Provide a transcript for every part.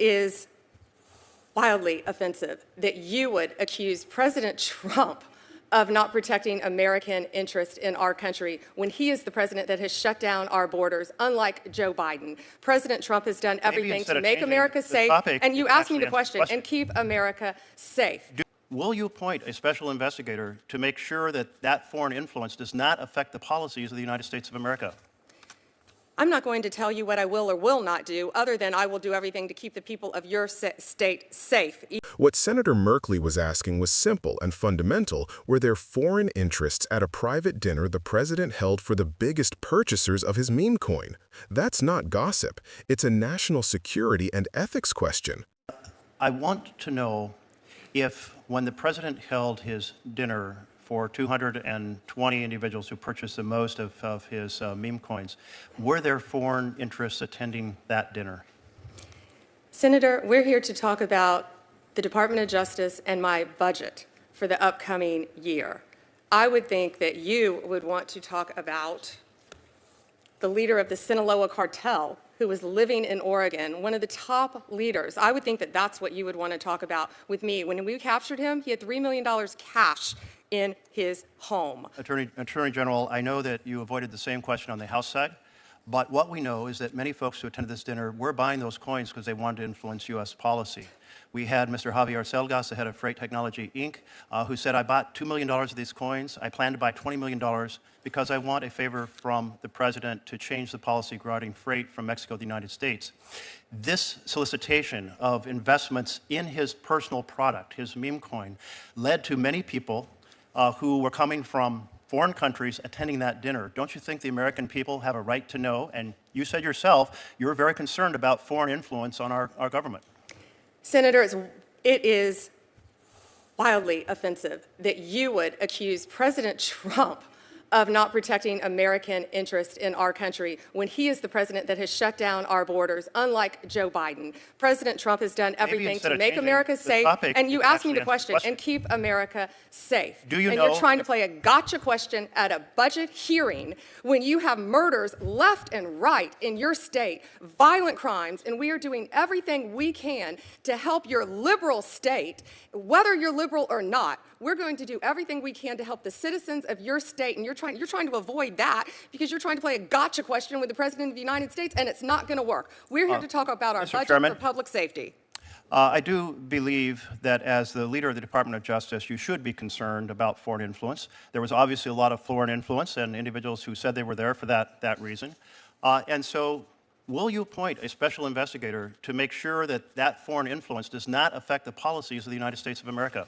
is wildly offensive that you would accuse President Trump of not protecting American interest in our country when he is the president that has shut down our borders, unlike Joe Biden. President Trump has done everything to make America safe, and you asked me the question, and keep America safe. Will you appoint a special investigator to make sure that that foreign influence does not affect the policies of the United States of America? I'm not going to tell you what I will or will not do, other than I will do everything to keep the people of your state safe. What Senator Merkley was asking was simple and fundamental. Were there foreign interests at a private dinner the president held for the biggest purchasers of his meme coin? That's not gossip. It's a national security and ethics question. I want to know if, when the president held his dinner for 220 individuals who purchased the most of his meme coins, were there foreign interests attending that dinner? Senator, we're here to talk about the Department of Justice and my budget for the upcoming year. I would think that you would want to talk about the leader of the Sinaloa cartel, who was living in Oregon, one of the top leaders. I would think that that's what you would want to talk about with me. When we captured him, he had $3 million cash in his home. Attorney General, I know that you avoided the same question on the House side, but what we know is that many folks who attended this dinner were buying those coins because they wanted to influence U.S. policy. We had Mr. Javier Selgas, the head of Freight Technology, Inc., who said, I bought $2 million of these coins. I plan to buy $20 million because I want a favor from the president to change the policy regarding freight from Mexico to the United States. This solicitation of investments in his personal product, his meme coin, led to many people who were coming from foreign countries attending that dinner. Don't you think the American people have a right to know? And you said yourself you're very concerned about foreign influence on our government. Senator, it is wildly offensive that you would accuse President Trump of not protecting American interest in our country when he is the president that has shut down our borders, unlike Joe Biden. President Trump has done everything to make America safe, and you asked me the question, and keep America safe. Do you and know you're trying to play a gotcha question at a budget hearing when you have murders left and right in your state, violent crimes, and we are doing everything we can to help your liberal state, whether you're liberal or not. We're going to do everything we can to help the citizens of your state, and you're trying to avoid that because you're trying to play a gotcha question with the President of the United States, and it's not going to work. We're here to talk about our budget for public safety. I do believe that as the leader of the Department of Justice, you should be concerned about foreign influence. There was obviously a lot of foreign influence and individuals who said they were there for that reason. And so will you appoint a special investigator to make sure that that foreign influence does not affect the policies of the United States of America?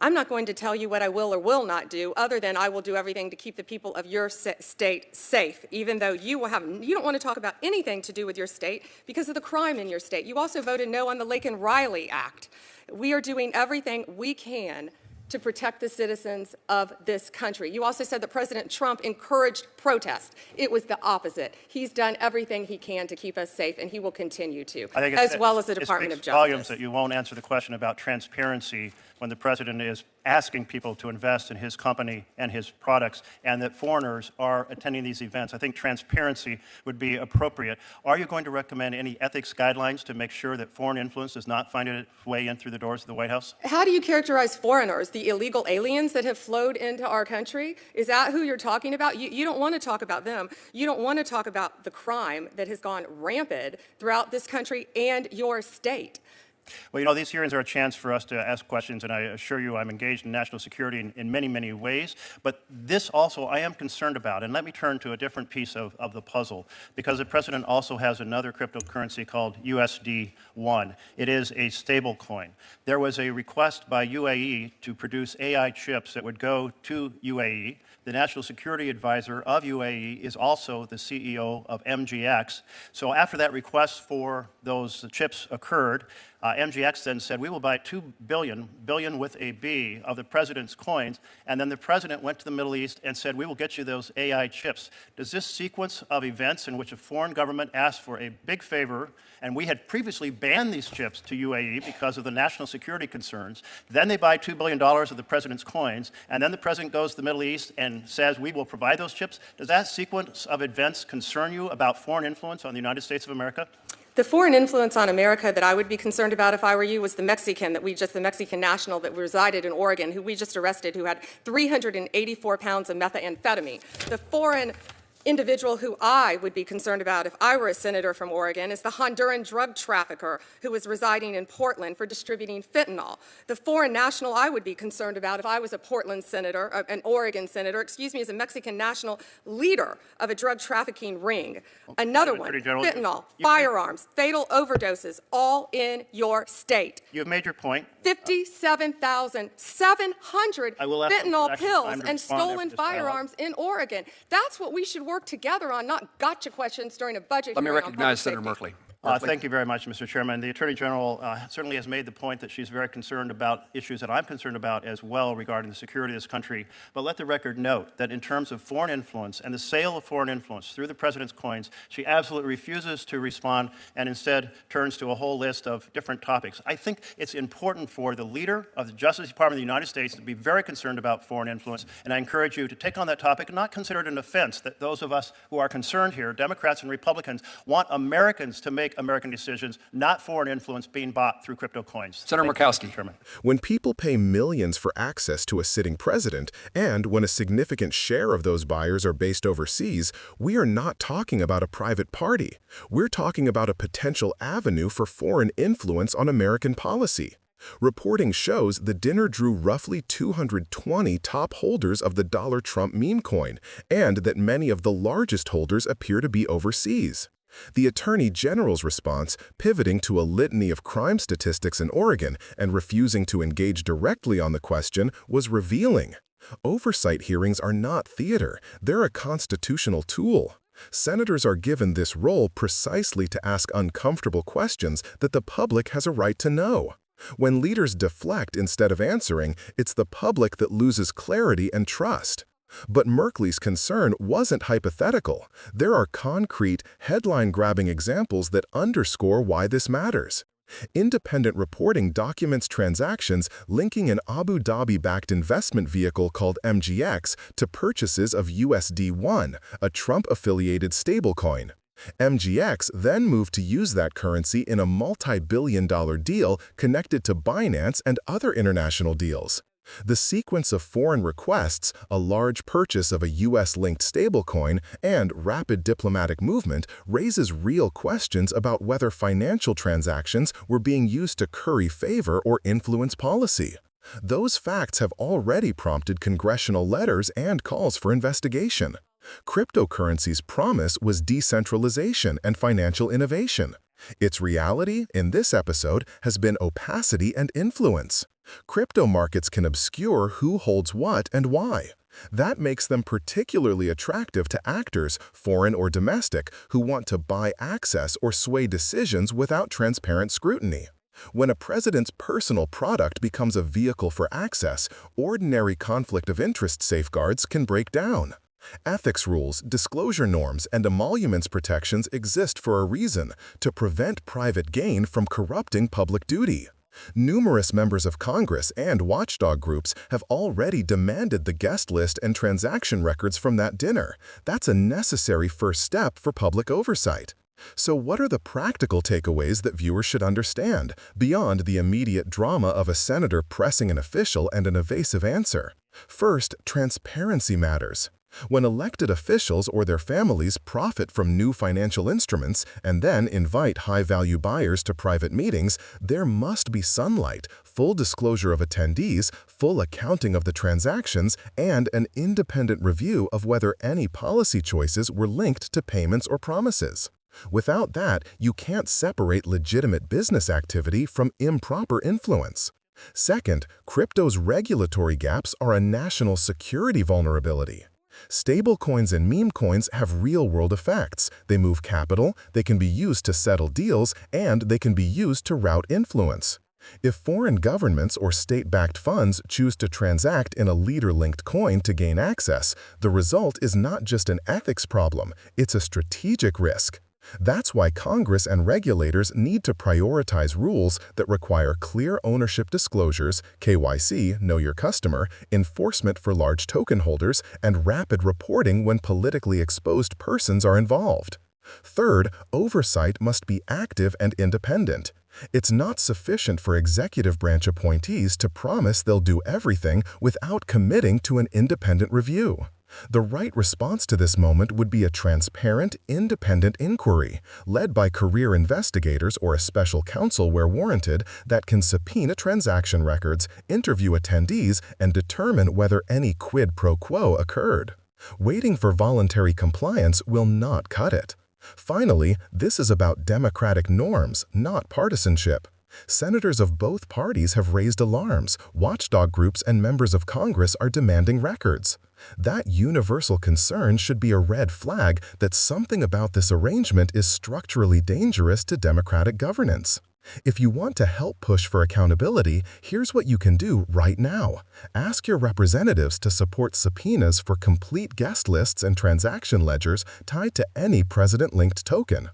I'm not going to tell you what I will or will not do, other than I will do everything to keep the people of your state safe, even though you don't want to talk about anything to do with your state because of the crime in your state. You also voted no on the Laken-Riley Act. We are doing everything we can to protect the citizens of this country. You also said that President Trump encouraged protest. It was the opposite. He's done everything he can to keep us safe, and he will continue to, as well as the Department of Justice. It speaks volumes that you won't answer the question about transparency when the president is asking people to invest in his company and his products, and that foreigners are attending these events. I think transparency would be appropriate. Are you going to recommend any ethics guidelines to make sure that foreign influence does not find its way in through the doors of the White House? How do you characterize foreigners, the illegal aliens that have flowed into our country? Is that who you're talking about? You don't want to talk about them. You don't want to talk about the crime that has gone rampant throughout this country and your state. Well, you know, these hearings are a chance for us to ask questions, and I assure you I'm engaged in national security in many, many ways. But this also I am concerned about. And let me turn to a different piece of the puzzle, because the president also has another cryptocurrency called USD1. It is a stable coin. There was a request by UAE to produce AI chips that would go to UAE. The National Security Advisor of UAE is also the CEO of MGX. So after that request for those chips occurred, MGX then said, we will buy 2 billion, billion with a B, of the president's coins. And then the president went to the Middle East and said, we will get you those AI chips. Does this sequence of events in which a foreign government asked for a big favor, and we had previously banned these chips to UAE because of the national security concerns, then they buy $2 billion of the president's coins, and then the president goes to the Middle East and says, we will provide those chips? Does that sequence of events concern you about foreign influence on the United States of America? The foreign influence on America that I would be concerned about if I were you was the Mexican the Mexican national that resided in Oregon, who we just arrested, who had 384 pounds of methamphetamine. The foreign individual who I would be concerned about if I were a senator from Oregon is the Honduran drug trafficker who was residing in Portland for distributing fentanyl. The foreign national I would be concerned about if I was a Portland senator, an Oregon senator, is a Mexican national leader of a drug trafficking ring. Another one, fentanyl, firearms, fatal overdoses, all in your state. You have made your point. 57,700 fentanyl pills and stolen firearms in Oregon. That's what we should work together on, not gotcha questions during a budget Let me hearing recognize on Senator public safety. Merkley. Thank you very much, Mr. Chairman. The Attorney General certainly has made the point that she's very concerned about issues that I'm concerned about as well regarding the security of this country. But let the record note that in terms of foreign influence and the sale of foreign influence through the president's coins, she absolutely refuses to respond and instead turns to a whole list of different topics. I think it's important for the leader of the Justice Department of the United States to be very concerned about foreign influence, and I encourage you to take on that topic and not consider it an offense that those of us who are concerned here, Democrats and Republicans, want Americans to make American decisions, not foreign influence being bought through crypto coins. Senator Murkowski. Chairman. When people pay millions for access to a sitting president, and when a significant share of those buyers are based overseas, we are not talking about a private party. We're talking about a potential avenue for foreign influence on American policy. Reporting shows the dinner drew roughly 220 top holders of the dollar Trump meme coin, and that many of the largest holders appear to be overseas. The Attorney General's response, pivoting to a litany of crime statistics in Oregon and refusing to engage directly on the question, was revealing. Oversight hearings are not theater, they're a constitutional tool. Senators are given this role precisely to ask uncomfortable questions that the public has a right to know. When leaders deflect instead of answering, it's the public that loses clarity and trust. But Merkley's concern wasn't hypothetical. There are concrete, headline-grabbing examples that underscore why this matters. Independent reporting documents transactions linking an Abu Dhabi-backed investment vehicle called MGX to purchases of USD1, a Trump-affiliated stablecoin. MGX then moved to use that currency in a multi-billion-dollar deal connected to Binance and other international deals. The sequence of foreign requests, a large purchase of a U.S.-linked stablecoin, and rapid diplomatic movement raises real questions about whether financial transactions were being used to curry favor or influence policy. Those facts have already prompted congressional letters and calls for investigation. Cryptocurrency's promise was decentralization and financial innovation. Its reality, in this episode, has been opacity and influence. Crypto markets can obscure who holds what and why. That makes them particularly attractive to actors, foreign or domestic, who want to buy access or sway decisions without transparent scrutiny. When a president's personal product becomes a vehicle for access, ordinary conflict of interest safeguards can break down. Ethics rules, disclosure norms, and emoluments protections exist for a reason, to prevent private gain from corrupting public duty. Numerous members of Congress and watchdog groups have already demanded the guest list and transaction records from that dinner. That's a necessary first step for public oversight. So what are the practical takeaways that viewers should understand, beyond the immediate drama of a senator pressing an official and an evasive answer? First, transparency matters. When elected officials or their families profit from new financial instruments and then invite high-value buyers to private meetings, there must be sunlight, full disclosure of attendees, full accounting of the transactions, and an independent review of whether any policy choices were linked to payments or promises. Without that, you can't separate legitimate business activity from improper influence. Second, crypto's regulatory gaps are a national security vulnerability. Stablecoins and meme coins have real-world effects. They move capital, they can be used to settle deals, and they can be used to route influence. If foreign governments or state-backed funds choose to transact in a leader-linked coin to gain access, the result is not just an ethics problem, it's a strategic risk. That's why Congress and regulators need to prioritize rules that require clear ownership disclosures, KYC, Know Your Customer, enforcement for large token holders, and rapid reporting when politically exposed persons are involved. Third, oversight must be active and independent. It's not sufficient for executive branch appointees to promise they'll do everything without committing to an independent review. The right response to this moment would be a transparent, independent inquiry, led by career investigators or a special counsel where warranted, that can subpoena transaction records, interview attendees, and determine whether any quid pro quo occurred. Waiting for voluntary compliance will not cut it. Finally, this is about democratic norms, not partisanship. Senators of both parties have raised alarms. Watchdog groups and members of Congress are demanding records. That universal concern should be a red flag that something about this arrangement is structurally dangerous to democratic governance. If you want to help push for accountability, here's what you can do right now. Ask your representatives to support subpoenas for complete guest lists and transaction ledgers tied to any president-linked token.